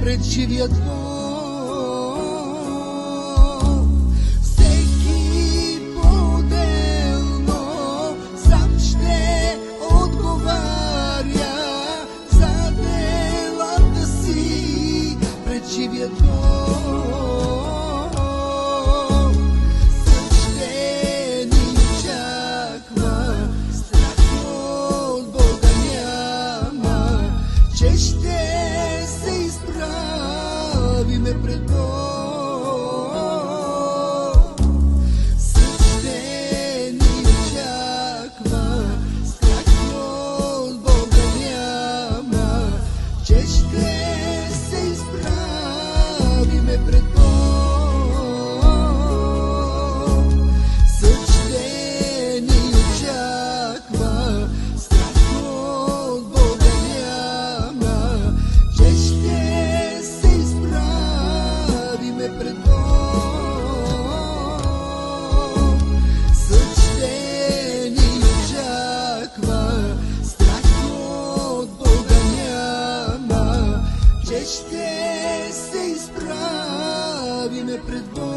пред живия Бог. Всеки по-отделно сам ще отговаря за делата си пред живия Бог. Ще се изправиме пред Бог. Съд ще ни очаква, страх от Бога няма, че ще се изправиме пред Бог. Съд ще ни очаква, пред Бог. Съд ще ни очаква, страх от Бога няма, че ще се изправиме пред Бог.